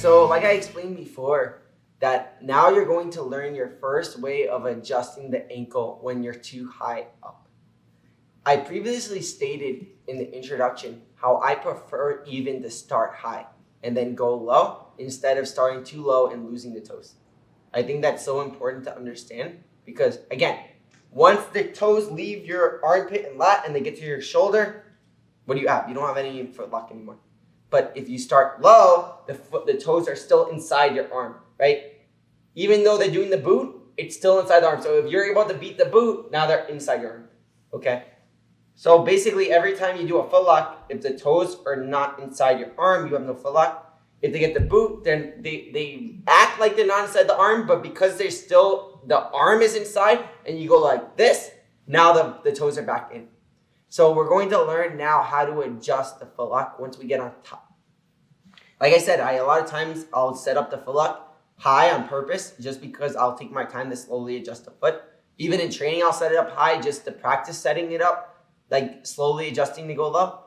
So like I explained before, that now you're going to learn your first way of adjusting the ankle when you're too high up. I previously stated in the introduction how I prefer even to start high and then go low instead of starting too low and losing the toes. I think that's so important to understand because, again, once the toes leave your armpit and lat and they get to your shoulder, what do you have? You don't have any foot lock anymore. But if you start low, the toes are still inside your arm, right? Even though they're doing the boot, it's still inside the arm. So if you're able to beat the boot, now they're inside your arm, okay? So basically, every time you do a foot lock, if the toes are not inside your arm, you have no foot lock. If they get the boot, then they act like they're not inside the arm, but because they're still, the arm is inside, and you go like this, now the toes are back in. So we're going to learn now how to adjust the foot lock once we get on top. Like I said, a lot of times I'll set up the foot lock high on purpose just because I'll take my time to slowly adjust the foot. Even in training, I'll set it up high just to practice setting it up, like slowly adjusting to go low.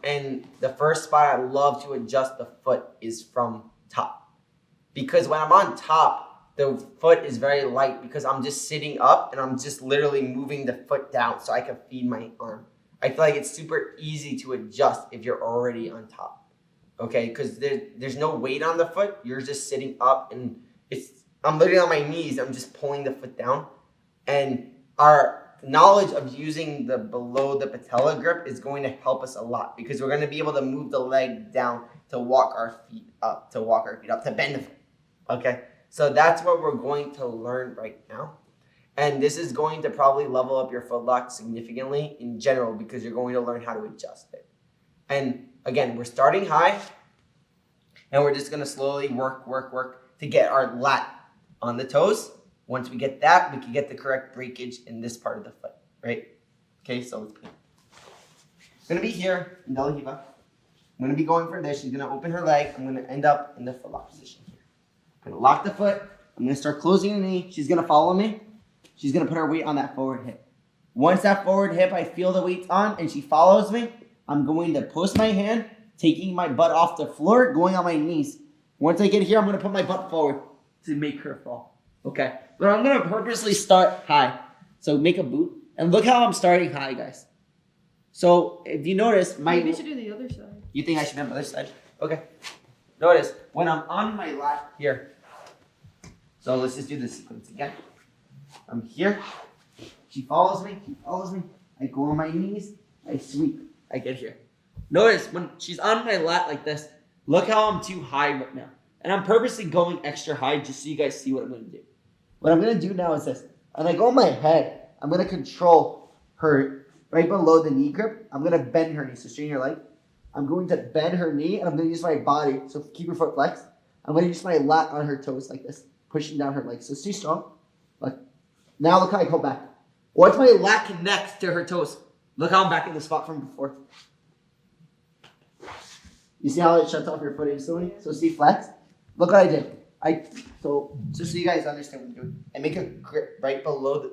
And the first spot I love to adjust the foot is from top. Because when I'm on top, the foot is very light because I'm just sitting up and I'm just literally moving the foot down so I can feed my arm. I feel like it's super easy to adjust if you're already on top. Okay, because there's no weight on the foot. You're just sitting up and I'm literally on my knees. I'm just pulling the foot down. And our knowledge of using the below the patella grip is going to help us a lot because we're going to be able to move the leg down to walk our feet up, to bend the foot. Okay, so that's what we're going to learn right now. And this is going to probably level up your foot lock significantly in general because you're going to learn how to adjust it. And again, we're starting high and we're just going to slowly work to get our lat on the toes. Once we get that, we can get the correct breakage in this part of the foot, right? Okay, so it's going to be here in De La Riva. I'm going to be going for this. She's going to open her leg. I'm going to end up in the foot lock position here. I'm going to lock the foot. I'm going to start closing her knee. She's going to follow me. She's going to put her weight on that forward hip. Once that forward hip, I feel the weight's on and she follows me, I'm going to post my hand, taking my butt off the floor, going on my knees. Once I get here, I'm going to put my butt forward to make her fall. Okay. But I'm going to purposely start high. So make a boot. And look how I'm starting high, guys. So if you notice, Maybe you should do the other side. You think I should be on the other side? Okay. Notice, when I'm on my lat here. So let's just do this sequence again. I'm here. She follows me. I go on my knees. I sweep. I get here. Notice, when she's on my lat like this, look how I'm too high right now. And I'm purposely going extra high just so you guys see what I'm going to do. What I'm going to do now is this. When I go on my head, I'm going to control her right below the knee grip. I'm going to bend her knee. So straighten your leg. I'm going to bend her knee, and I'm going to use my body. So keep your foot flexed. I'm going to use my lat on her toes like this, pushing down her legs. So stay strong. Look. Now look how I pull back. Once my lat connects to her toes, look how I'm back in the spot from before. You see how it shuts off your foot instantly? So see flex? Look what I did. So just so you guys understand what I'm doing. I make a grip right below the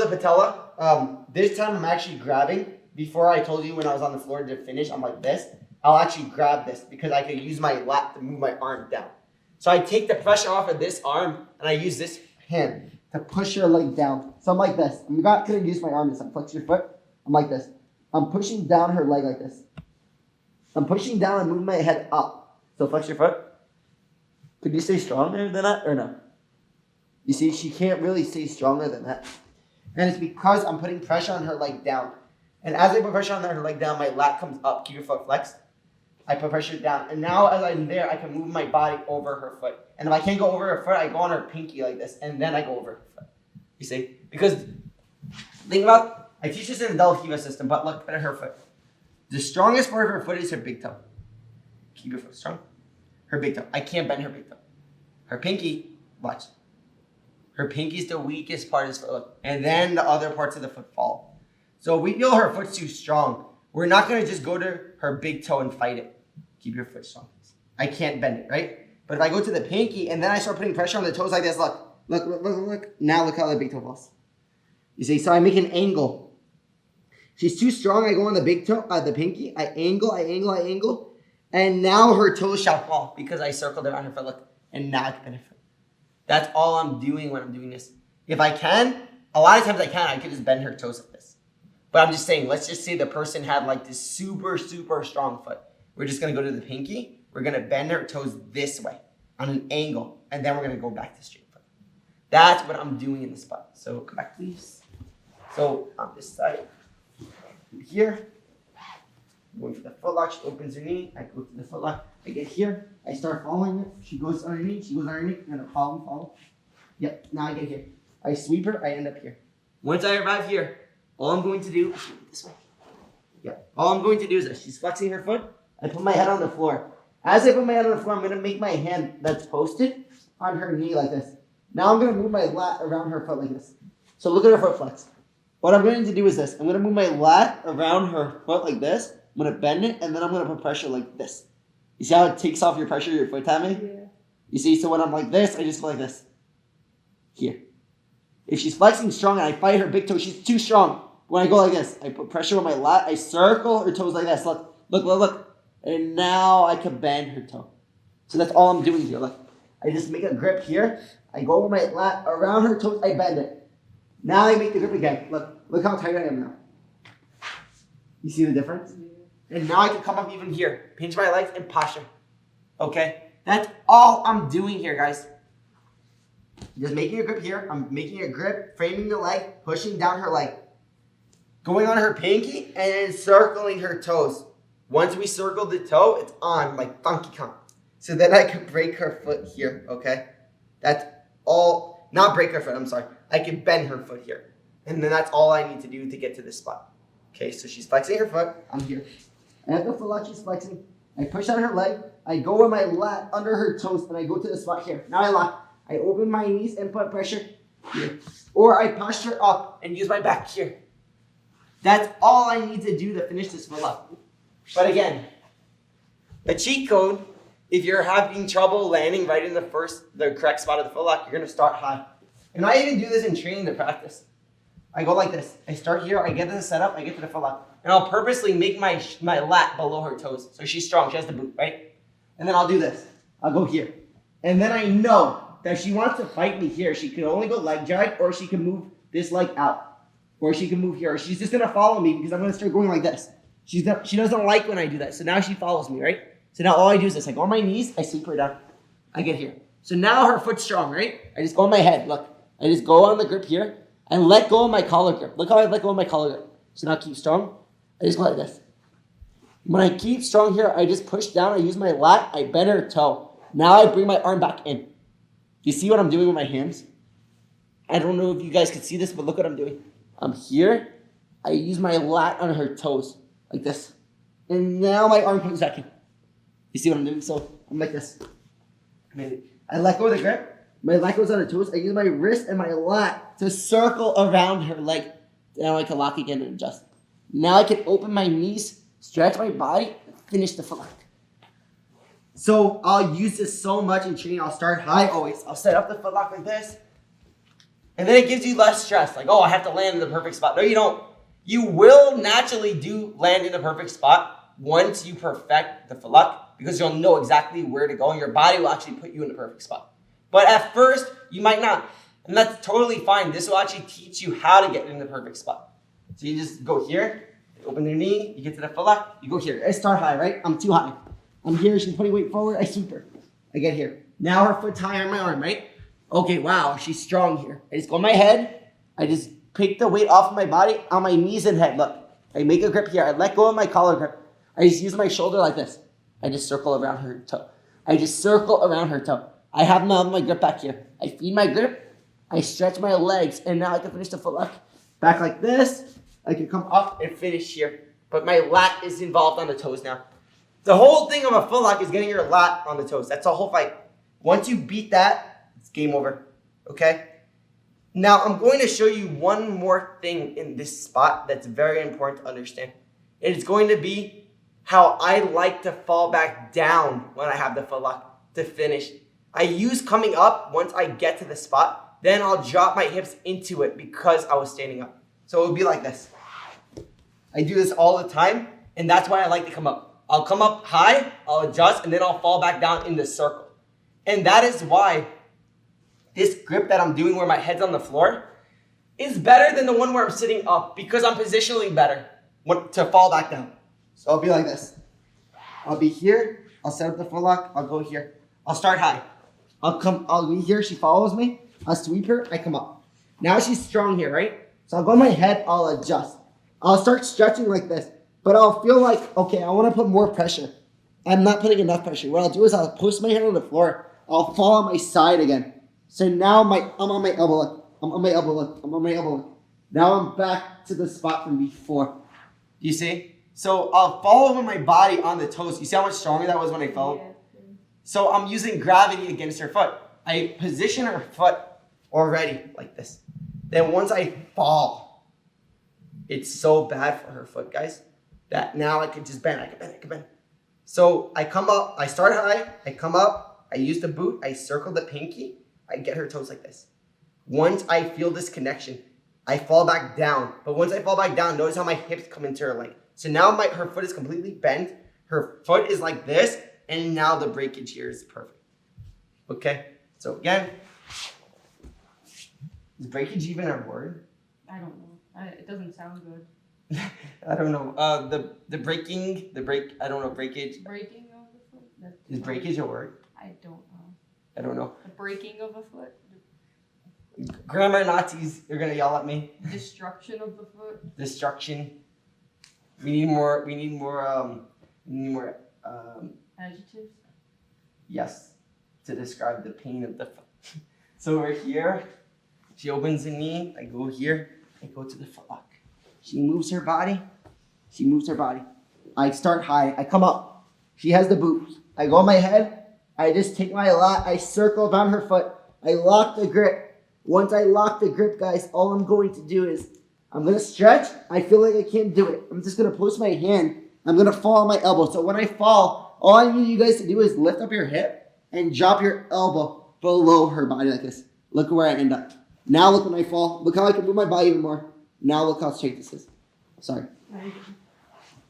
patella. This time I'm actually grabbing. Before I told you when I was on the floor to finish, I'm like this. I'll actually grab this because I can use my lat to move my arm down. So I take the pressure off of this arm and I use this hand to push your leg down. So I'm like this. I'm not going to use my arm this time. Flex your foot. I'm like this. I'm pushing down her leg like this. I'm pushing down and moving my head up. So flex your foot. Could you stay stronger than that or no? You see, she can't really stay stronger than that. And it's because I'm putting pressure on her leg down. And as I put pressure on her leg down, my lat comes up. Keep your foot flexed. I put pressure down. And now as I'm there, I can move my body over her foot. And if I can't go over her foot, I go on her pinky like this. And then I go over her foot. You see? Because think about, I teach this in the De La Riva system, but look at her foot. The strongest part of her foot is her big toe. Keep your foot strong. Her big toe. I can't bend her big toe. Her pinky, watch. Her pinky is the weakest part of his foot. Look. And then the other parts of the foot fall. So we feel her foot's too strong. We're not going to just go to her big toe and fight it. Keep your foot strong. I can't bend it, right? But if I go to the pinky and then I start putting pressure on the toes like this, look. Now look how the big toe falls. You see, so I make an angle. She's too strong. I go on the big toe, the pinky. I angle. And now her toes shall fall because I circled around her foot. Look, and now I can bend her foot. That's all I'm doing when I'm doing this. If I can, a lot of times I could just bend her toes like this. But I'm just saying, let's just say the person had like this super, super strong foot. We're just going to go to the pinky. We're going to bend her toes this way on an angle. And then we're going to go back to straight foot. That's what I'm doing in the spot. So come back, please. So on this side, here, going for the foot lock. She opens her knee. I go to the foot lock. I get here. I start following it. She goes underneath. She goes underneath. I'm going to follow. Yep, now I get here. I sweep her. I end up here. Once I arrive here, all I'm going to do is this way. Yeah. All I'm going to do is this. She's flexing her foot. I put my head on the floor. As I put my head on the floor, I'm going to make my hand that's posted on her knee like this. Now I'm going to move my lat around her foot like this. So look at her foot flex. What I'm going to do is this. I'm going to move my lat around her foot like this. I'm going to bend it, and then I'm going to put pressure like this. You see how it takes off your pressure your foot, Tammy? Yeah. You see, so when I'm like this, I just go like this. Here. If she's flexing strong and I fight her big toe, she's too strong. When I go like this, I put pressure on my lat. I circle her toes like this. Look. And now I can bend her toe. So that's all I'm doing here. Look. I just make a grip here. I go over my lat around her toes. I bend it. Now I make the grip again. Look how tight I am now. You see the difference? Yeah. And now I can come up even here. Pinch my legs and posture. Okay? That's all I'm doing here, guys. Just making a grip here. I'm making a grip, framing the leg, pushing down her leg. Going on her pinky and then circling her toes. Once we circle the toe, it's on like Donkey Kong. So then I can break her foot here, okay? That's all, not break her foot, I'm sorry. I can bend her foot here. And then that's all I need to do to get to this spot. Okay, so she's flexing her foot. I'm here. I have the foot lock, she's flexing. I push on her leg. I go with my lat under her toes and I go to the spot here. Now I lock. I open my knees and put pressure here. Or I posture up and use my back here. That's all I need to do to finish this foot lock. But again, a cheat code, if you're having trouble landing right in the correct spot of the foot lock, you're going to start high. And I even do this in training to practice. I go like this. I start here, I get to the setup, I get to the foot lock. And I'll purposely make my lat below her toes. So she's strong, she has the boot, right? And then I'll do this. I'll go here. And then I know that if she wants to fight me here, she can only go leg drag, or she can move this leg out. Or she can move here. Or she's just going to follow me because I'm going to start going like this. She doesn't like when I do that. So now she follows me, right? So now all I do is this. I go on my knees. I sweep her down. I get here. So now her foot's strong, right? I just go on my head. Look. I just go on the grip here and let go of my collar grip. Look how I let go of my collar grip. So now keep strong. I just go like this. When I keep strong here, I just push down. I use my lat. I bend her toe. Now I bring my arm back in. You see what I'm doing with my hands? I don't know if you guys can see this, but look what I'm doing. I'm here. I use my lat on her toes, like this. And now my arm comes back in. You see what I'm doing? So I'm like this. I let go of the grip. My lat goes on her toes. I use my wrist and my lat to circle around her leg. Now I can lock again and adjust. Now I can open my knees, stretch my body, and finish the foot lock. So I'll use this so much in training. I'll start high always. I'll set up the foot lock like this. And then it gives you less stress. Like, oh, I have to land in the perfect spot. No, you don't. You will naturally land in the perfect spot once you perfect the foot lock, because you'll know exactly where to go and your body will actually put you in the perfect spot. But at first, you might not. And that's totally fine. This will actually teach you how to get in the perfect spot. So you just go here, open your knee, you get to the foot lock, you go here. I start high, right? I'm too high. I'm here, she's putting weight forward, I sweep her. I get here. Now her foot's high on my arm, right? Okay, wow, she's strong here. I just go on my head, I just pick the weight off of my body on my knees and head. Look, I make a grip here. I let go of my collar grip. I just use my shoulder like this. I just circle around her toe. I have now my grip back here. I feed my grip, I stretch my legs, and now I can finish the foot lock. Back like this, I can come up and finish here. But my lat is involved on the toes now. The whole thing of a foot lock is getting your lat on the toes. That's the whole fight. Once you beat that, it's game over. Okay? Now, I'm going to show you one more thing in this spot that's very important to understand. It's going to be how I like to fall back down when I have the foot lock to finish. I use coming up once I get to the spot. Then I'll drop my hips into it because I was standing up. So it would be like this. I do this all the time, and that's why I like to come up. I'll come up high, I'll adjust, and then I'll fall back down in the circle. And that is why this grip that I'm doing where my head's on the floor is better than the one where I'm sitting up because I'm positionally better to fall back down. So I'll be like this. I'll be here, I'll set up the foot lock, I'll go here. I'll start high. I'll be here, she follows me, I'll sweep her, I come up. Now she's strong here, right? So I'll go on my head, I'll adjust. I'll start stretching like this, but I'll feel like, okay, I want to put more pressure. I'm not putting enough pressure. What I'll do is I'll post my head on the floor. I'll fall on my side again. So now I'm on my elbow look. I'm on my elbow look. I'm on my elbow look. Now I'm back to the spot from before. You see? So I'll fall with my body on the toes. You see how much stronger that was when I fell? Yeah. So I'm using gravity against her foot. I position her foot already like this. Then once I fall, it's so bad for her foot, guys, that now I can just bend. I can bend. So I come up, I start high, I come up, I use the boot, I circle the pinky, I get her toes like this. Once I feel this connection, I fall back down. But once I fall back down, notice how my hips come into her leg. So now her foot is completely bent. Her foot is like this, and now the breakage here is perfect. Okay? So again, is breakage even a word? I don't know. It doesn't sound good. I don't know. Breakage. Breaking of the foot? Is breakage a word? I don't know. I don't know. The breaking of a foot? Grammar Nazis, you're gonna yell at me. Destruction of the foot? Destruction. We need more Adjectives? Yes. To describe the pain of the foot. So we're here. She opens the knee. I go here. I go to the foot lock. She moves her body. I start high. I come up. She has the boot. I go on my head. I just take my lat. I circle down her foot. I lock the grip. Once I lock the grip, guys, all I'm going to do is I'm going to stretch. I feel like I can't do it. I'm just going to post my hand. I'm going to fall on my elbow. So when I fall, all I need you guys to do is lift up your hip and drop your elbow below her body like this. Look where I end up. Now look when I fall. Look how I can move my body even more. Now look how straight this is. Sorry.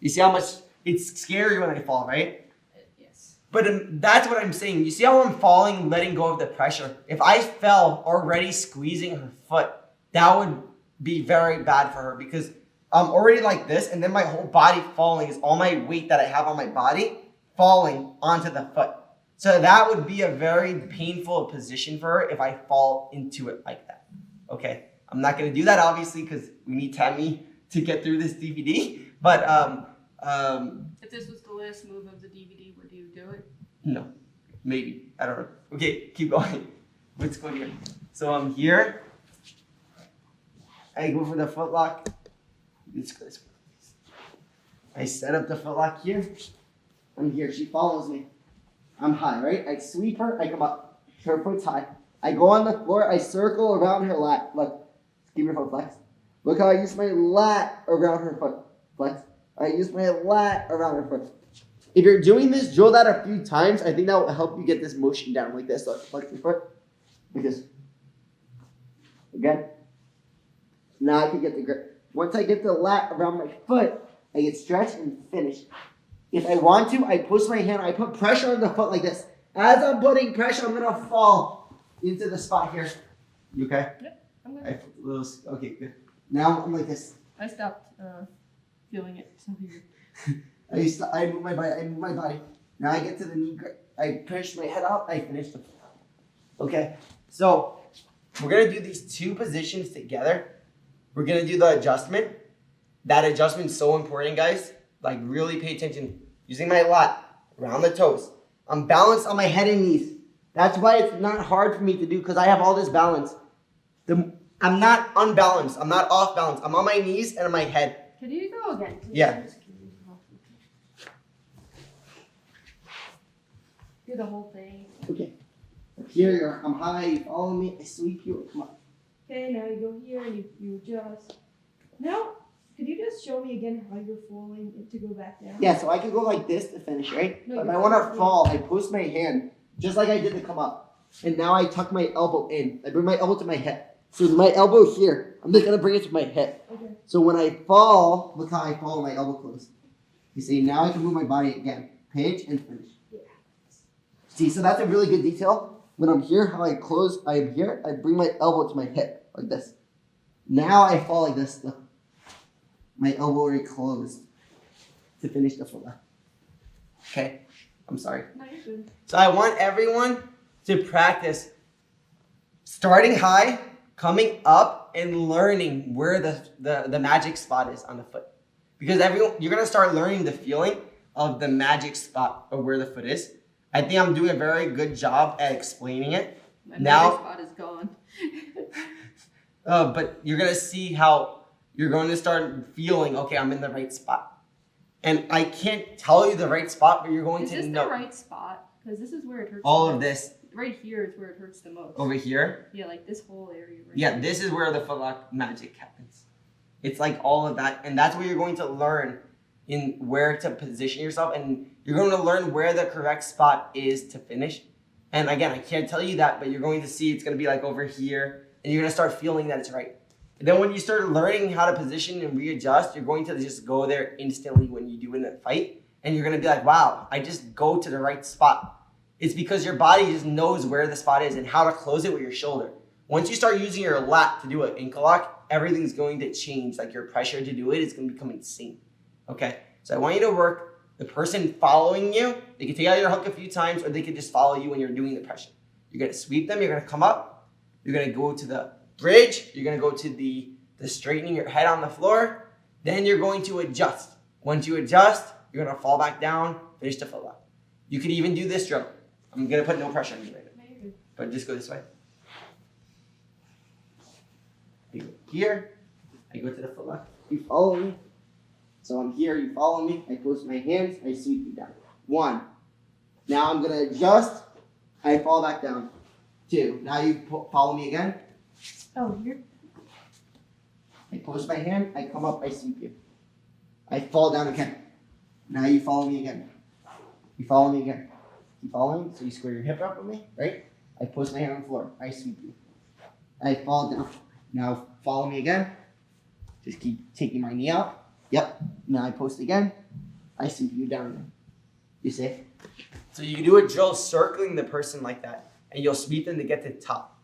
You see how much it's scary when I fall, right? Yes. But that's what I'm saying. You see how I'm falling, letting go of the pressure. If I fell already squeezing her foot, that would be very bad for her because I'm already like this and then my whole body falling is all my weight that I have on my body falling onto the foot. So that would be a very painful position for her if I fall into it like that. Okay, I'm not going to do that obviously because we need Tammy to get through this DVD. But if this was the last move of the DVD, would you do it? No, maybe. I don't know. Okay, keep going. Let's go here. So I'm here. I go for the foot lock. Let's go. I set up the foot lock here. I'm here. She follows me. I'm high, right? I sweep her. I come up. Her foot's high. I go on the floor. I circle around her lat. Look. Keep your foot flexed. Look how I use my lat around her foot. Flex. I use my lat around her foot. If you're doing this, drill that a few times. I think that will help you get this motion down like this. Look, flex your foot. Because, again, now I can get the grip. Once I get the lat around my foot, I get stretched and finished. If I want to, I push my hand, I put pressure on the foot like this. As I'm putting pressure, I'm going to fall into the spot here. You okay? Yep, I'm good. Okay, good. Now I'm like this. I stopped feeling it. I move my body. Now I get to the knee grip. I push my head out. I finish the foot. Okay, so we're going to do these two positions together. We're going to do the adjustment. That adjustment is so important, guys. Like, really pay attention. Using my lat around the toes. I'm balanced on my head and knees. That's why it's not hard for me to do because I have all this balance. I'm not unbalanced. I'm not off balance. I'm on my knees and on my head. Can you go again? Yeah. Do the whole thing. Okay. Here you are. I'm high. You follow me. I sweep you. Come on. Okay, now you go here and you adjust. Now, could you just show me again how you're falling to go back down? Yeah, so I can go like this to finish, right? No, but if I want to fall, I post my hand just like I did to come up. And now I tuck my elbow in. I bring my elbow to my hip. So my elbow here, I'm just going to bring it to my hip. Okay. So when I fall, look how I fall with my elbow closed. You see, now I can move my body again. Pinch and finish. Yeah. See, so that's a really good detail. When I'm here, how I close, I'm here, I bring my elbow to my hip, like this. Now I fall like this. Look. My elbow already closed to finish the full left. Okay, I'm sorry. No, you're good. So I want everyone to practice starting high, coming up, and learning where the magic spot is on the foot. Because you're gonna start learning the feeling of the magic spot of where the foot is. I think I'm doing a very good job at explaining it. My Now- magic spot is gone. But you're gonna see how you're going to start feeling, okay, I'm in the right spot. And I can't tell you the right spot, but you're going Is to this know the right spot? Because this is where it hurts. all the of most. this Right here is where it hurts the most. over here. Yeah, like this whole area. Right Yeah, here. this is where the foot lock magic happens. It's like all of that, and that's where you're going to learn in where to position yourself, and you're going to learn where the correct spot is to finish. And again, I can't tell you that, but you're going to see it's going to be like over here, and you're going to start feeling that it's right. And then when you start learning how to position and readjust, you're going to just go there instantly when you do in a fight, and you're going to be like, wow, I just go to the right spot. It's because your body just knows where the spot is and how to close it with your shoulder. Once you start using your lat to do an ankle lock, everything's going to change. Like your pressure to do it is going to become insane. Okay, so I want you to work the person following you. They can take out your hook a few times, or they can just follow you when you're doing the pressure. You're going to sweep them. You're going to come up. You're going to go to the bridge. You're going to go to the straightening your head on the floor. Then you're going to adjust. Once you adjust, you're going to fall back down, finish the foot lock. You could even do this drill. I'm going to put no pressure on you right now, No, you're good. but just go this way. I go here. I go to the foot lock. You follow me. So I'm here. You follow me. I close my hands. I sweep you down. 1. Now I'm going to adjust. I fall back down. 2. Now you follow me again. Oh, you're. I close my hand. I come up. I sweep you. I fall down again. Now you follow me again. You follow me again. Keep following. So you square your hip up with me, right? I push my hand on the floor. I sweep you. I fall down. Now follow me again. Just keep taking my knee out. Yep. Now I post again. I sweep you down again. You see? So you can do a drill circling the person like that, and you'll sweep them to get to the top.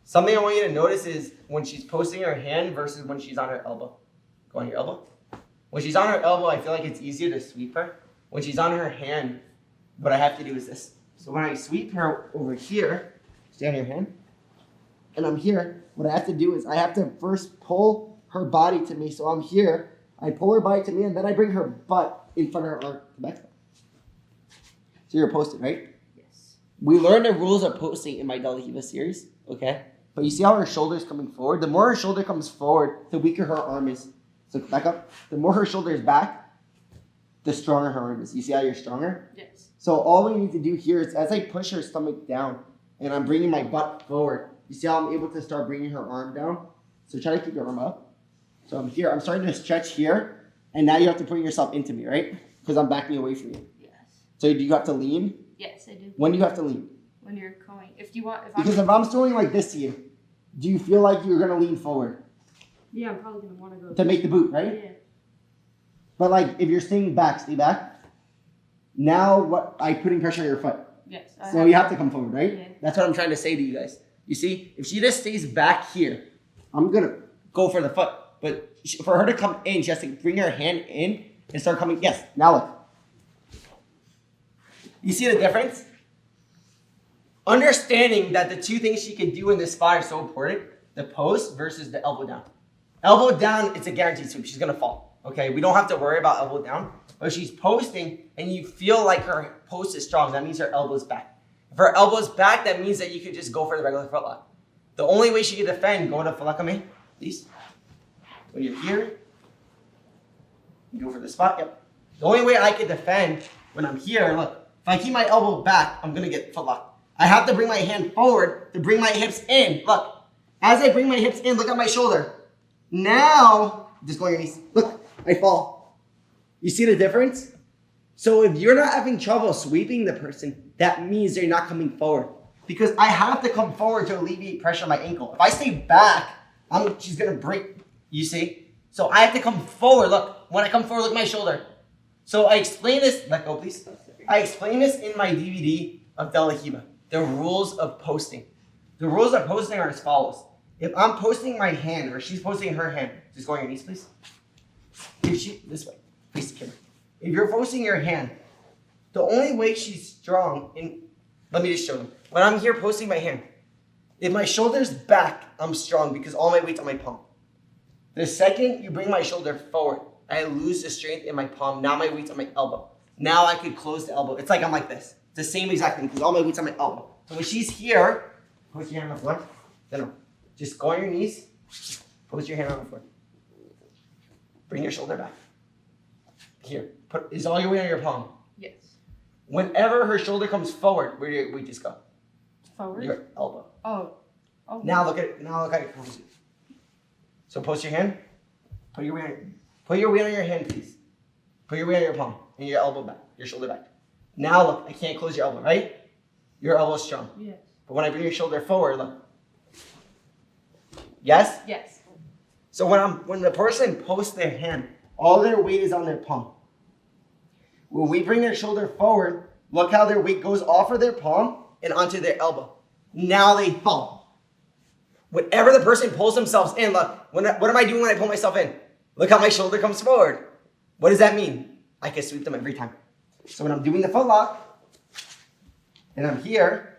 Something I want you to notice is when she's posting her hand versus when she's on her elbow. Go on your elbow. When she's on her elbow, I feel like it's easier to sweep her. When she's on her hand, what I have to do is this. So when I sweep her over here, stay on your hand, and I'm here, what I have to do is I have to first pull her body to me. So I'm here, I pull her body to me, and then I bring her butt in front of her back. So you're posted, right? Yes. We learned the rules of posting in my Del Hiva series, okay? But you see how her shoulder is coming forward? The more her shoulder comes forward, the weaker her arm is. So back up. The more her shoulder is back, the stronger her arm is. You see how you're stronger? Yes. So all we need to do here is as I push her stomach down and I'm bringing my butt forward, you see how I'm able to start bringing her arm down? So try to keep your arm up. So I'm here. I'm starting to stretch here. And now you have to bring yourself into me, right? Because I'm backing away from you. Yes. So do you have to lean? Yes, I do. When do you have to lean? When you're going, if you want, Because if I'm throwing like this to you, do you feel like you're going to lean forward Yeah, I'm probably gonna want to go. to make the boot, right? Yeah. But like if you're staying back, stay back. Now what? I'm putting pressure on your foot. Yes. So you have to come forward, right? Yeah. That's what I'm trying to say to you guys. You see, if she just stays back here, I'm going to go for the foot. But for her to come in, she has to bring her hand in and start coming. Yes, now look. You see the difference? Understanding that the two things she can do in this spot are so important, the post versus the elbow down. Elbow down, it's a guaranteed sweep. She's going to fall. Okay, we don't have to worry about elbow down. But she's posting and you feel like her post is strong. That means her elbow's back. If her elbow's back, that means that you could just go for the regular footlock. The only way she can defend, go to footlock please. When you're here, you go for the spot. Yep. The only way I can defend when I'm here, look, if I keep my elbow back, I'm going to get footlock. I have to bring my hand forward to bring my hips in. Look, as I bring my hips in, look at my shoulder. Now, just go on your knees. Look, I fall. You see the difference? So if you're not having trouble sweeping the person, that means they're not coming forward. Because I have to come forward to alleviate pressure on my ankle. If I stay back, she's going to break. You see? So I have to come forward. Look, when I come forward, look at my shoulder. So I explain this, let go please. I explain this in my DVD of De La Riva, the rules of posting. The rules of posting are as follows. If I'm posting my hand or she's posting her hand, just go on your knees please. This way, face the camera. If you're posting your hand, the only way she's strong let me just show them. When I'm here posting my hand, if my shoulder's back, I'm strong because all my weight's on my palm. The second you bring my shoulder forward, I lose the strength in my palm. Now my weight's on my elbow. Now I could close the elbow. It's like I'm like this. It's the same exact thing because all my weight's on my elbow. So when she's here, post your hand on the floor. No. Just go on your knees. Post your hand on the floor. Bring your shoulder back. Here. Is all your weight on your palm. Yes. Whenever her shoulder comes forward, where do your weight just go? Forward. Your elbow. Oh. Oh. Now look at it. So post your hand. Put your weight on your hand, please. Put your weight on your palm and your elbow back, your shoulder back. Now look, I can't close your elbow, right? Your elbow's strong. Yes. But when I bring your shoulder forward, look. Yes? Yes. So when the person posts their hand, all their weight is on their palm. When we bring their shoulder forward, look how their weight goes off of their palm and onto their elbow. Now they fall. Whenever the person pulls themselves in, look, what am I doing when I pull myself in? Look how my shoulder comes forward. What does that mean? I can sweep them every time. So when I'm doing the foot lock, and I'm here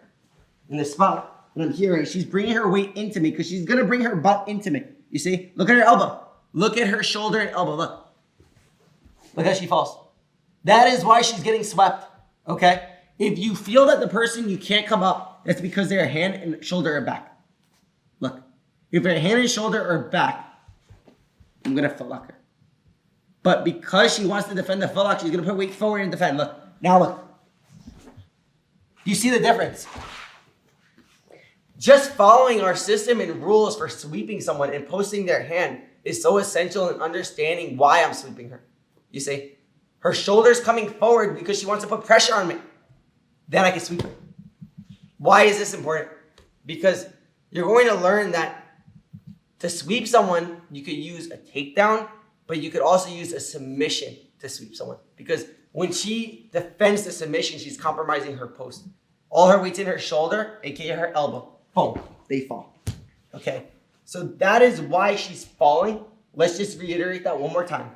in this spot, and I'm here, and she's bringing her weight into me because she's going to bring her butt into me. You see? Look at her elbow. Look at her shoulder and elbow. Look. Look how she falls. That is why she's getting swept. Okay? If you feel that the person you can't come up, that's because their hand and shoulder are back. Look. If her hand and shoulder are back, I'm going to foot lock her. But because she wants to defend the foot lock, she's going to put weight forward and defend. Look. Now look. You see the difference? Just following our system and rules for sweeping someone and posting their hand is so essential in understanding why I'm sweeping her. You see? Her shoulder's coming forward because she wants to put pressure on me. Then I can sweep her. Why is this important? Because you're going to learn that to sweep someone, you could use a takedown, but you could also use a submission to sweep someone. Because when she defends the submission, she's compromising her post. All her weight's in her shoulder, aka her elbow. Boom, they fall. Okay, so that is why she's falling. Let's just reiterate that one more time.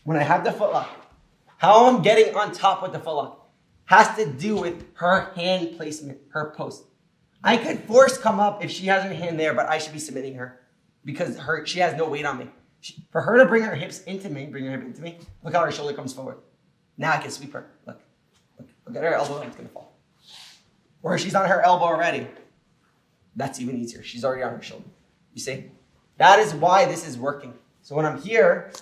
When I have the foot lock, how I'm getting on top with the foot lock has to do with her hand placement, her post. I could force come up if she has her hand there, but I should be submitting her because she has no weight on me. For her to bring her hips into me, look how her shoulder comes forward. Now I can sweep her. Look at her elbow, it's gonna fall. Or she's on her elbow already. That's even easier. She's already on her shoulder. You see? That is why this is working. So when I'm here,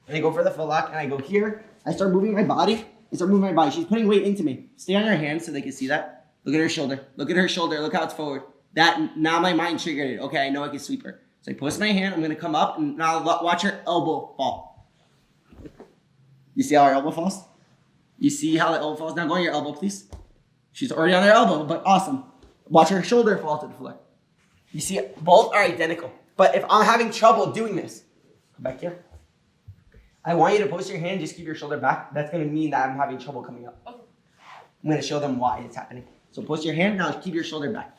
and I go for the foot lock, and I go here, I start moving my body. She's putting weight into me. Stay on her hands so they can see that. Look at her shoulder. Look at her shoulder. Look how it's forward. Now my mind triggered it. Okay, I know I can sweep her. So I post my hand. I'm going to come up, and now watch her elbow fall. You see how her elbow falls? You see how the elbow falls? Now go on your elbow, please. She's already on her elbow, but awesome. Watch her shoulder fall to the floor. You see, both are identical. But if I'm having trouble doing this, come back here. I want you to post your hand, just keep your shoulder back. That's going to mean that I'm having trouble coming up. I'm going to show them why it's happening. So post your hand, now keep your shoulder back.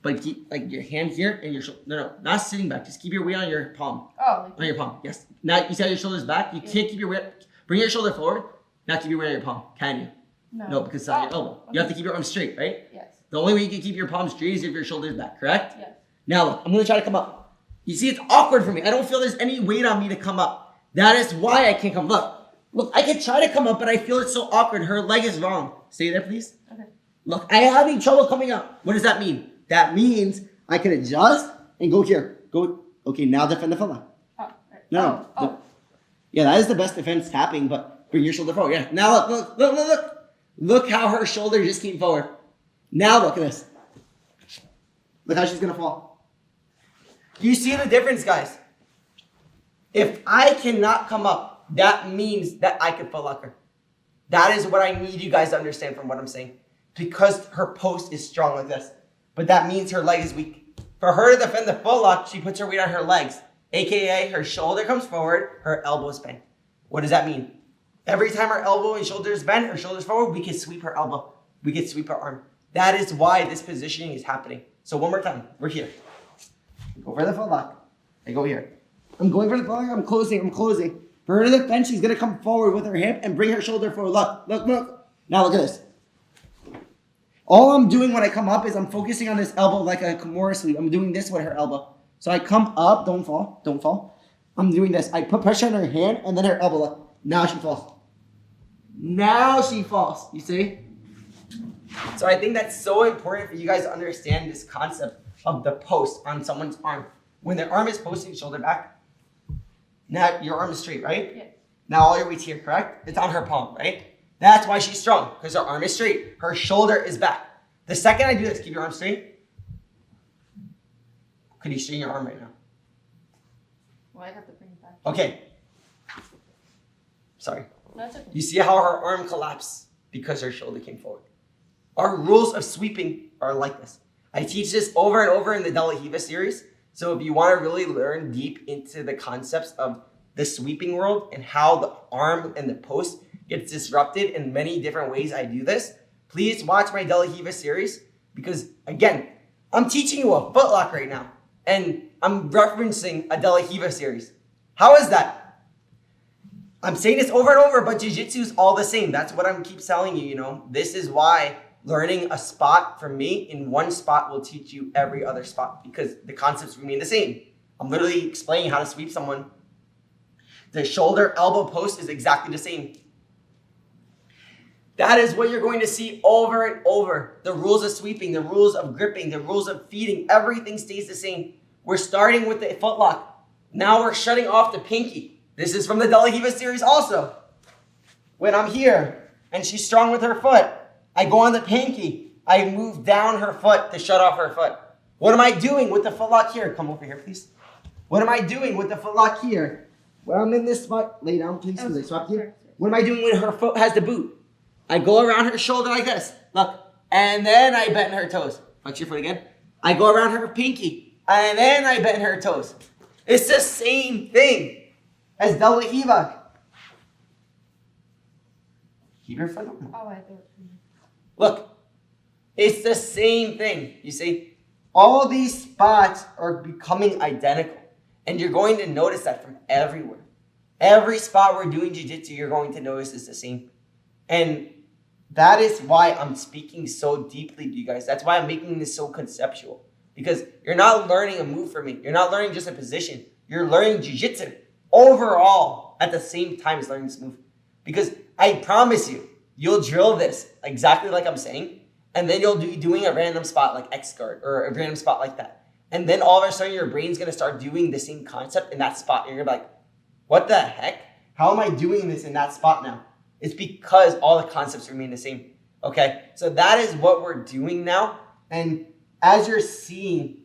But keep like your hand here and your shoulder. No, not sitting back. Just keep your weight on your palm. Oh. On your palm, yes. Now you see how your shoulder's back? You can't keep your weight. Bring your shoulder forward. Now keep your weight on your palm. Can you? No, because it's on your elbow. Okay. You have to keep your arm straight, right? Yes. The only way you can keep your palm straight is if your shoulder's back, correct? Yes. Now look, I'm going to try to come up. You see, it's awkward for me. I don't feel there's any weight on me to come up. That is why I can't come. Look, I can try to come up, but I feel it's so awkward. Her leg is wrong. Stay there, please. Okay. Look, I am having trouble coming up. What does that mean? That means I can adjust and go here. Okay, now defend the foot lock. Oh. Right. No. Oh. Yeah, that is the best defense, tapping, but bring your shoulder forward. Yeah. Now look. Look how her shoulder just came forward. Now look at this. Look how she's going to fall. You see the difference, guys? If I cannot come up, that means that I could foot lock her. That is what I need you guys to understand from what I'm saying. Because her post is strong like this. But that means her leg is weak. For her to defend the foot lock, she puts her weight on her legs. AKA, her shoulder comes forward, her elbow is bent. What does that mean? Every time our elbow and shoulder is bent, or shoulders forward, we can sweep our elbow. We can sweep our arm. That is why this positioning is happening. So one more time, we're here. Go for the foot lock. I go here. I'm going for the foot lock, I'm closing. For her to defend, she's gonna come forward with her hip and bring her shoulder forward. Look. Now look at this. All I'm doing when I come up is I'm focusing on this elbow like a Kimura sweep. I'm doing this with her elbow. So I come up, don't fall. I'm doing this. I put pressure on her hand and then her elbow up. Now she falls. You see? So I think that's so important for you guys to understand this concept of the post on someone's arm. When their arm is posting shoulder back, now your arm is straight, right? Yeah. Now all your weight's here, correct? It's on her palm, right? That's why she's strong, because her arm is straight. Her shoulder is back. The second I do this, keep your arm straight. Could you straighten your arm right now? Well, I have to bring it back. Okay. Sorry. That's okay. You see how her arm collapsed because her shoulder came forward. Our rules of sweeping are like this. I teach this over and over in the De La Riva series. So if you want to really learn deep into the concepts of the sweeping world and how the arm and the post gets disrupted in many different ways I do this, please watch my De La Riva series because, again, I'm teaching you a footlock right now and I'm referencing a De La Riva series. How is that? I'm saying this over and over, but jiu-jitsu is all the same. That's what I'm keep telling you, This is why learning a spot from me in one spot will teach you every other spot because the concepts remain the same. I'm literally explaining how to sweep someone. The shoulder elbow post is exactly the same. That is what you're going to see over and over. The rules of sweeping, the rules of gripping, the rules of feeding, everything stays the same. We're starting with the footlock. Now we're shutting off the pinky. This is from the De La Riva series also. When I'm here and she's strong with her foot, I go on the pinky. I move down her foot to shut off her foot. What am I doing with the footlock here? Come over here, please. What am I doing with the footlock here? When I'm in this spot, lay down, please, because I swapped you. What am I doing when her foot has the boot? I go around her shoulder like this. Look. And then I bend her toes. Flex your foot again. I go around her pinky. And then I bend her toes. It's the same thing as De La Riva. Keep your foot on. Oh, I thought. Look, it's the same thing, you see? All these spots are becoming identical. And you're going to notice that from everywhere. Every spot we're doing jiu-jitsu, you're going to notice is the same. And that is why I'm speaking so deeply to you guys. That's why I'm making this so conceptual. Because you're not learning a move from me. You're not learning just a position. You're learning jiu-jitsu overall at the same time as learning this move. Because I promise you, you'll drill this exactly like I'm saying, and then you'll be doing a random spot like X guard or a random spot like that. And then all of a sudden your brain's going to start doing the same concept in that spot. And you're going to be like, what the heck? How am I doing this in that spot now? It's because all the concepts remain the same. Okay, so that is what we're doing now. And as you're seeing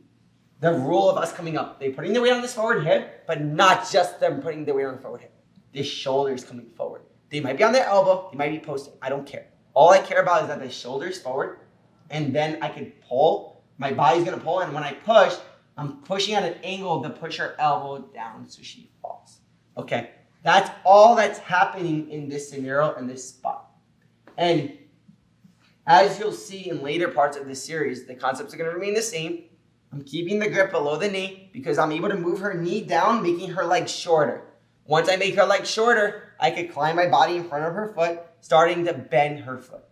the rule of us coming up, they're putting the weight on this forward hip, but not just them putting the weight on the forward hip. The shoulder's coming forward. They might be on their elbow, they might be posting. I don't care. All I care about is that the shoulder's forward, and then I can pull. My body's gonna pull, and when I push, I'm pushing at an angle to push her elbow down so she falls. Okay, that's all that's happening in this scenario and this spot. And as you'll see in later parts of this series, the concepts are gonna remain the same. I'm keeping the grip below the knee because I'm able to move her knee down, making her leg shorter. Once I make her leg shorter, I could climb my body in front of her foot, starting to bend her foot.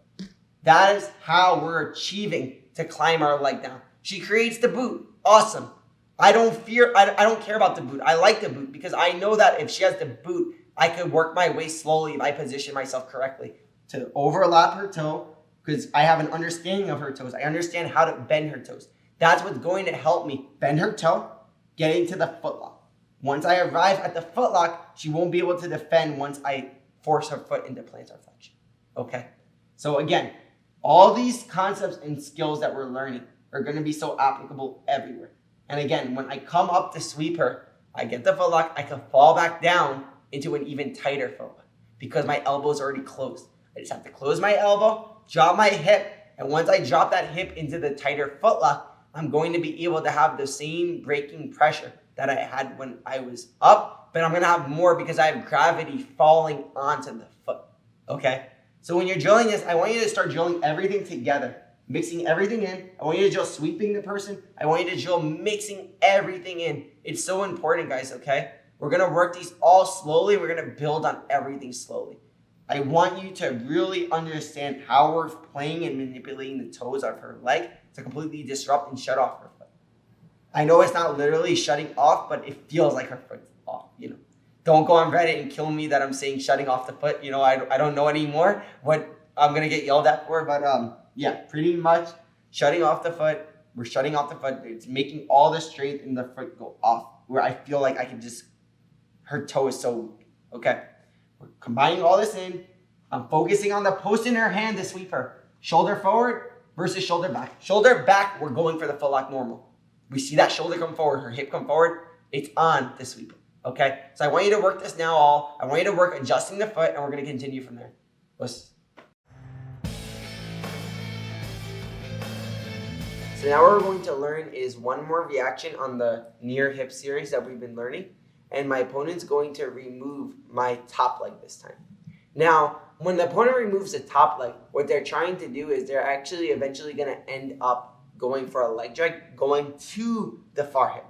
That is how we're achieving to climb our leg down. She creates the boot. Awesome. I don't care about the boot. I like the boot because I know that if she has the boot, I could work my way slowly if I position myself correctly to overlap her toe because I have an understanding of her toes. I understand how to bend her toes. That's what's going to help me bend her toe, getting to the footlock. Once I arrive at the footlock, she won't be able to defend once I force her foot into plantar flexion. Okay? So again, all these concepts and skills that we're learning are going to be so applicable everywhere. And again, when I come up to sweep her, I get the footlock, I can fall back down into an even tighter footlock because my elbow is already closed. I just have to close my elbow, drop my hip, and once I drop that hip into the tighter footlock, I'm going to be able to have the same breaking pressure that I had when I was up but I'm going to have more because I have gravity falling onto the foot. Okay? So when you're drilling this, I want you to start drilling everything together, mixing everything in. I want you to drill sweeping the person. I want you to drill mixing everything in. It's so important, guys, okay? We're going to work these all slowly. We're going to build on everything slowly. I want you to really understand how we're playing and manipulating the toes of her leg to completely disrupt and shut off her foot. I know it's not literally shutting off, but it feels like her foot's off, Don't go on Reddit and kill me that I'm saying shutting off the foot. I don't know anymore what I'm going to get yelled at for, but yeah, pretty much shutting off the foot. We're shutting off the foot. It's making all the strength in the foot go off where I feel like I can just, her toe is so weak, okay? We're combining all this in. I'm focusing on the post in her hand to sweep her. Shoulder forward versus shoulder back. Shoulder back, we're going for the footlock normal. We see that shoulder come forward, her hip come forward. It's on the sweep. Okay? So I want you to work this now all. I want you to work adjusting the foot, and we're going to continue from there. So now what we're going to learn is one more reaction on the near hip series that we've been learning. And my opponent's going to remove my top leg this time. Now, when the opponent removes the top leg, what they're trying to do is they're actually eventually going to end up going for a leg drag, going to the far hip.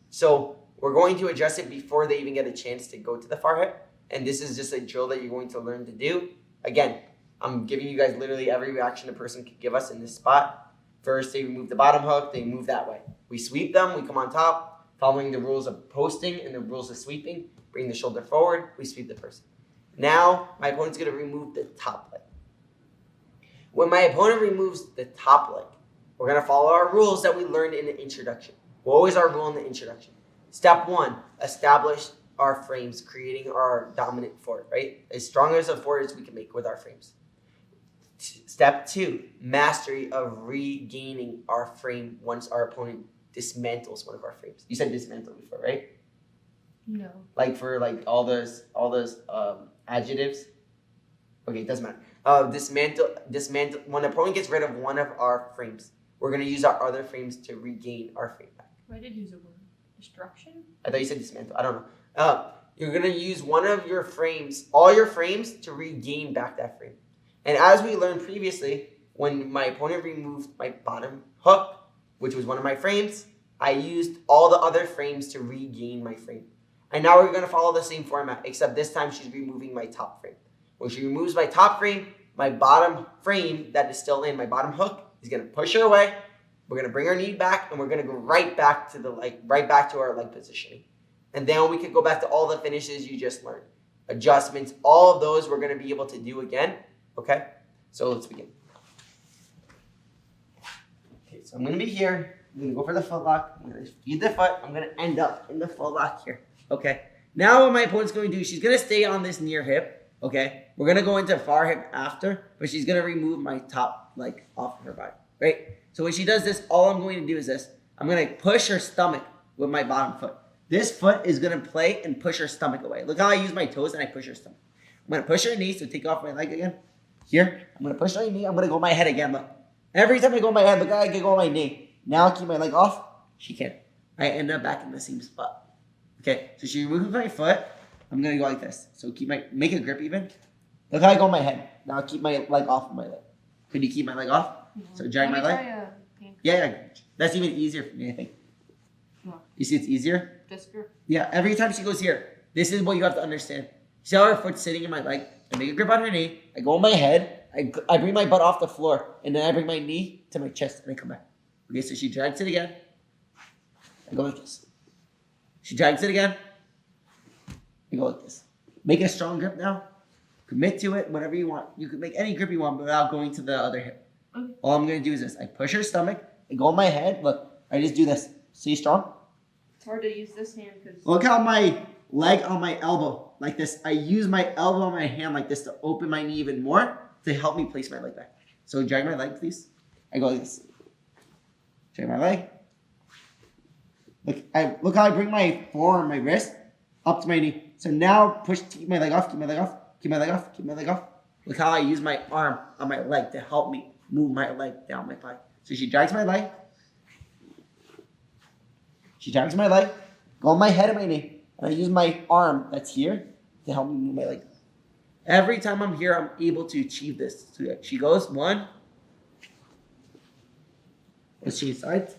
So we're going to adjust it before they even get a chance to go to the far hip. And this is just a drill that you're going to learn to do. Again, I'm giving you guys literally every reaction a person could give us in this spot. First, they remove the bottom hook, they move that way. We sweep them, we come on top, following the rules of posting and the rules of sweeping. Bring the shoulder forward, we sweep the person. Now, my opponent's going to remove the top leg. When my opponent removes the top leg, we're going to follow our rules that we learned in the introduction. What was our rule in the introduction? Step 1, establish our frames, creating our dominant fort, right? As strong as a fort as we can make with our frames. Step 2, mastery of regaining our frame once our opponent dismantles one of our frames. You said dismantle before, right? No. Like for like all those adjectives. Okay, it doesn't matter. Dismantle. When an opponent gets rid of one of our frames, we're gonna use our other frames to regain our frame back. I did use a word. Destruction? I thought you said dismantle. I don't know. You're gonna use one of your frames, all your frames, to regain back that frame. And as we learned previously, when my opponent removed my bottom hook, which was one of my frames, I used all the other frames to regain my frame. And now we're going to follow the same format, except this time she's removing my top frame. When she removes my top frame, my bottom frame that is still in, my bottom hook, is going to push her away. We're going to bring our knee back, and we're going to go right back to our leg positioning. And then we can go back to all the finishes you just learned. Adjustments, all of those we're going to be able to do again. Okay? So let's begin. Okay, so I'm going to be here. I'm going to go for the foot lock. I'm going to feed the foot. I'm going to end up in the foot lock here. Okay. Now what my opponent's going to do, she's going to stay on this near hip. Okay. We're going to go into far hip after, but she's going to remove my top leg off of her body. Right? So when she does this, all I'm going to do is this. I'm going to push her stomach with my bottom foot. This foot is going to play and push her stomach away. Look how I use my toes and I push her stomach. I'm going to push her knee, so take off my leg again. Here. I'm going to push my knee. I'm going to go my head again. Look. Every time I go my head, look how I can go my knee. Now I keep my leg off. She can't. I end up back in the same spot. Okay, so she removes my foot. I'm gonna go like this. So make a grip even. Look how I go on my head. Now keep my leg off of my leg. Could you keep my leg off? So drag my leg. Yeah. That's even easier for me, I think. No. You see, it's easier. Just grip. Yeah. Every time she goes here, this is what you have to understand. See how her foot's sitting in my leg? I make a grip on her knee. I go on my head. I bring my butt off the floor, and then I bring my knee to my chest, and I come back. Okay, so she drags it again. I go like this. She drags it again. I go like this. Make a strong grip now. Commit to it whenever you want. You can make any grip you want without going to the other hip. Okay. All I'm going to do is this. I push her stomach. I go on my head. Look, I just do this. See strong? It's hard to use this hand because. Look how my leg on my elbow, like this. I use my elbow on my hand like this to open my knee even more to help me place my leg back. So drag my leg, please. I go like this. Drag my leg. Look how I bring my forearm, my wrist, up to my knee. So now keep my leg off, keep my leg off, keep my leg off, keep my leg off. Look how I use my arm on my leg to help me move my leg down my body. So she drags my leg. She drags my leg. Go on my head and my knee. And I use my arm that's here to help me move my leg. Every time I'm here, I'm able to achieve this. So she goes, 1. Let's change sides.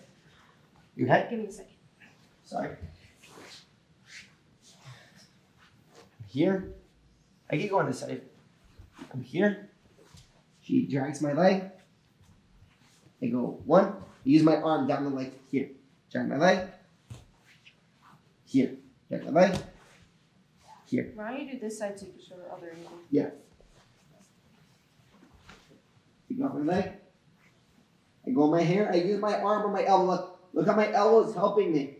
Your head. Give me a second. Sorry. Here. I can go on this side. I'm here. She drags my leg. I go 1. I use my arm down the leg here. Drag my leg. Here. Drag my leg. Here. Why don't you do this side so you can show the other angle? Yeah. Take off my leg. I go on my hair. I use my arm or my elbow. Look how my elbow is helping me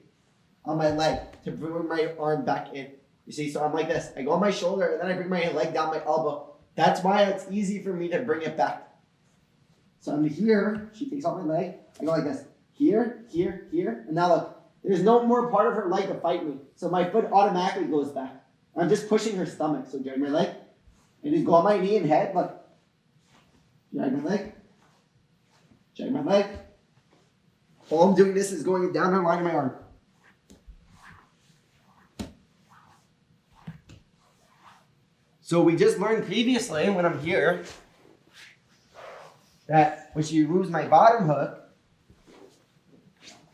on my leg to bring my arm back in. You see, so I'm like this. I go on my shoulder and then I bring my leg down my elbow. That's why it's easy for me to bring it back. So I'm here. She takes off my leg. I go like this. Here, here, here. And now look, there's no more part of her leg to fight me. So my foot automatically goes back. I'm just pushing her stomach. So drag my leg. And just go on my knee and head. Look. Drag my leg. Drag my leg. All I'm doing this is going down the line of my arm. So we just learned previously when I'm here that when she removes my bottom hook,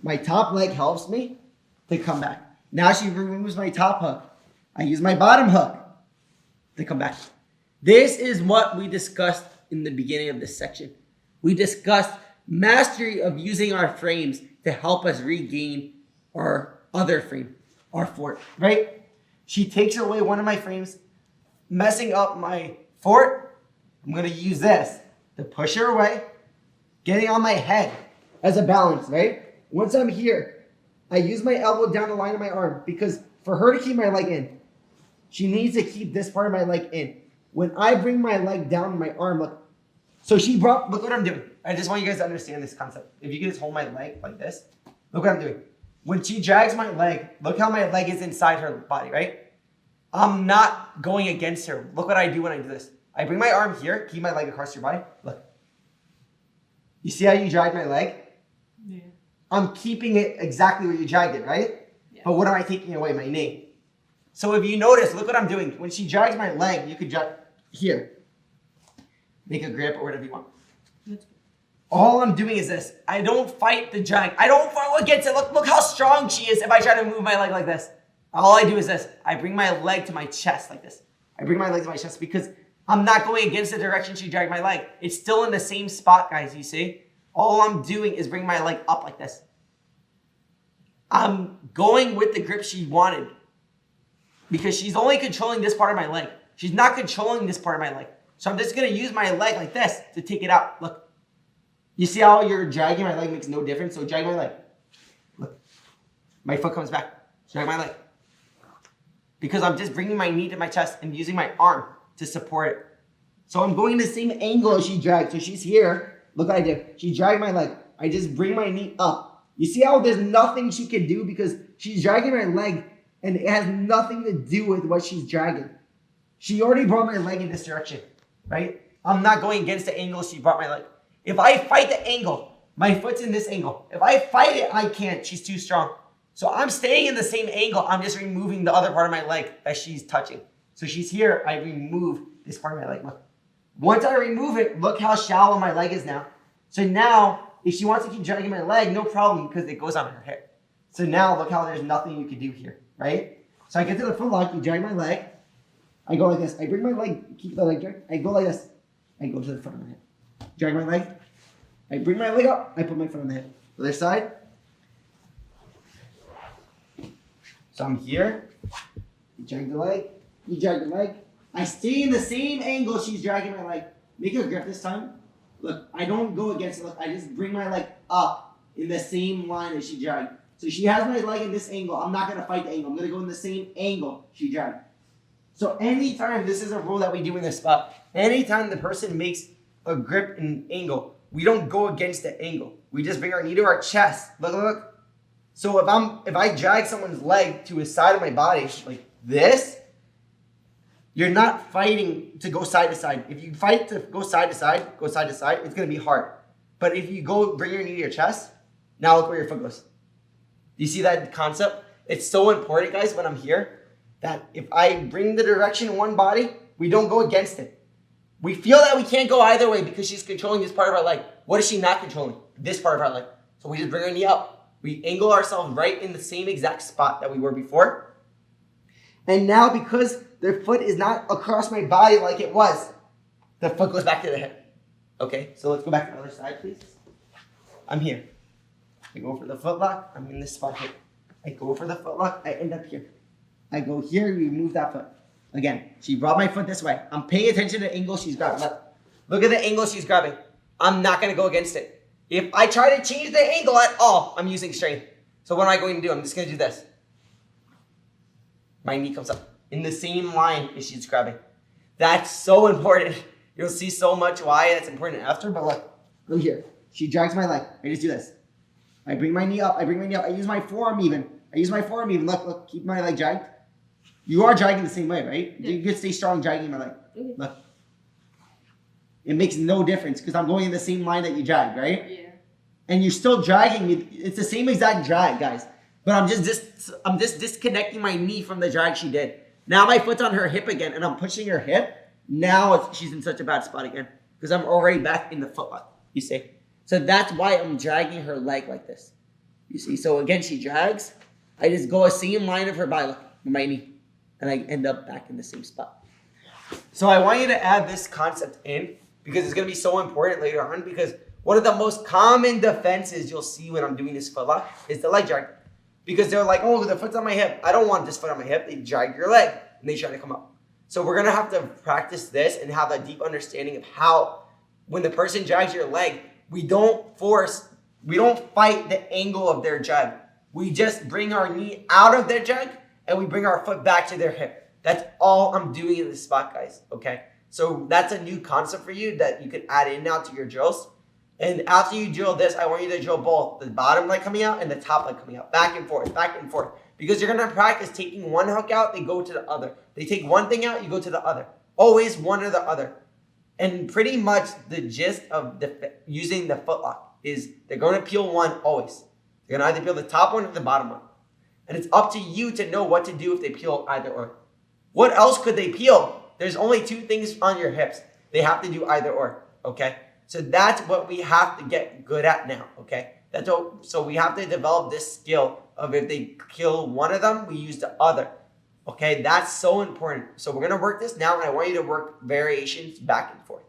my top leg helps me to come back. Now she removes my top hook. I use my bottom hook to come back. This is what we discussed in the beginning of this section. We discussed mastery of using our frames to help us regain our other frame, our fort, right? She takes away one of my frames, messing up my fort. I'm going to use this to push her away, getting on my head as a balance, right? Once I'm here, I use my elbow down the line of my arm because for her to keep my leg in, she needs to keep this part of my leg in. When I bring my leg down my arm, look. So look what I'm doing. I just want you guys to understand this concept. If you can just hold my leg like this, look what I'm doing. When she drags my leg, look how my leg is inside her body, right? I'm not going against her. Look what I do when I do this. I bring my arm here, keep my leg across your body. Look. You see how you drag my leg? Yeah. I'm keeping it exactly where you dragged it, right? Yeah. But what am I taking away? My knee. So if you notice, look what I'm doing. When she drags my leg, you could drag here. Make a grip or whatever you want. All I'm doing is this. I don't fight the drag. I don't fight against it. Look how strong she is if I try to move my leg like this. All I do is this. I bring my leg to my chest like this. I bring my leg to my chest because I'm not going against the direction she dragged my leg. It's still in the same spot, guys, you see? All I'm doing is bring my leg up like this. I'm going with the grip she wanted because she's only controlling this part of my leg. She's not controlling this part of my leg. So I'm just going to use my leg like this to take it out. Look. You see how you're dragging my leg makes no difference? So drag my leg. Look. My foot comes back. Drag my leg. Because I'm just bringing my knee to my chest and using my arm to support it. So I'm going the same angle as she dragged. So she's here. Look what I did. She dragged my leg. I just bring my knee up. You see how there's nothing she can do because she's dragging my leg and it has nothing to do with what she's dragging. She already brought my leg in this direction, right? I'm not going against the angle she brought my leg. If I fight the angle, my foot's in this angle. If I fight it, I can't. She's too strong. So I'm staying in the same angle. I'm just removing the other part of my leg that she's touching. So she's here. I remove this part of my leg. Look. Once I remove it, look how shallow my leg is now. So now, if she wants to keep dragging my leg, no problem because it goes on her hip. So now look how there's nothing you can do here, right? So I get to the foot lock. You drag my leg. I go like this. I bring my leg, keep the leg dragged. I go like this. I go to the front of my hip. Drag my leg. I bring my leg up. I put my foot on the hip. Other side. So I'm here. You drag the leg. You drag the leg. I stay in the same angle she's dragging my leg. Make a grip this time. Look, I don't go against it. Look, I just bring my leg up in the same line as she dragged. So she has my leg in this angle. I'm not going to fight the angle. I'm going to go in the same angle she dragged. So anytime, this is a rule that we do in this spot. Anytime the person makes a grip and angle, we don't go against the angle. We just bring our knee to our chest. Look, look. So if I drag someone's leg to a side of my body like this, you're not fighting to go side to side. If you fight to go side to side, it's going to be hard. But if you go bring your knee to your chest, now look where your foot goes. Do you see that concept? it's so important, guys, when I'm here, that if I bring the direction in one body, we don't go against it. We feel that we can't go either way because she's controlling this part of our leg. What is she not controlling? This part of our leg. So we just bring her knee up. We angle ourselves right in the same exact spot that we were before. And now because their foot is not across my body like it was, the foot goes back to the hip. Okay, so let's go back to the other side, please. I'm here. I go for the foot lock. I'm in this spot here. I go for the foot lock. I end up here. I go here. We move that foot. Again, she brought my foot this way. I'm paying attention to the angle she's grabbing. Look at the angle she's grabbing. I'm not going to go against it. If I try to change the angle at all, I'm using strength. So what am I going to do? I'm just going to do this. My knee comes up in the same line as she's grabbing. That's so important. You'll see so much why that's important after, but look. I'm here. She drags my leg. I just do this. I bring my knee up. I use my forearm even. Look, keep my leg dragged. You are dragging the same way, right? Yeah. You could stay strong dragging my leg. Okay. Look. It makes no difference because I'm going in the same line that you dragged, right? Yeah. And you're still dragging me. It's the same exact drag, guys. But I'm just disconnecting my knee from the drag she did. Now my foot's on her hip again, and I'm pushing her hip. Now she's in such a bad spot again because I'm already back in the foot lock. You see? So that's why I'm dragging her leg like this. You see? So again, she drags. I just go a same line of her body, look, with my knee, and I end up back in the same spot. So I want you to add this concept in because it's going to be so important later on, because one of the most common defenses you'll see when I'm doing this foot lock is the leg drag. Because they're like, oh, the foot's on my hip. I don't want this foot on my hip. They drag your leg and they try to come up. So we're going to have to practice this and have a deep understanding of how when the person drags your leg, we don't fight the angle of their drag. We just bring our knee out of their drag and we bring our foot back to their hip. That's all I'm doing in this spot, guys, okay? So that's a new concept for you that you could add in now to your drills. And after you drill this, I want you to drill both the bottom leg coming out and the top leg coming out, back and forth, because you're going to practice taking one hook out, they go to the other. They take one thing out, you go to the other. Always one or the other. And pretty much the gist of using the foot lock is they're going to peel one always. They're going to either peel the top one or the bottom one. And it's up to you to know what to do if they peel either or. What else could they peel? There's only two things on your hips. They have to do either or, okay? So that's what we have to get good at now, okay? So we have to develop this skill of if they kill one of them, we use the other, okay? That's so important. So we're going to work this now, and I want you to work variations back and forth.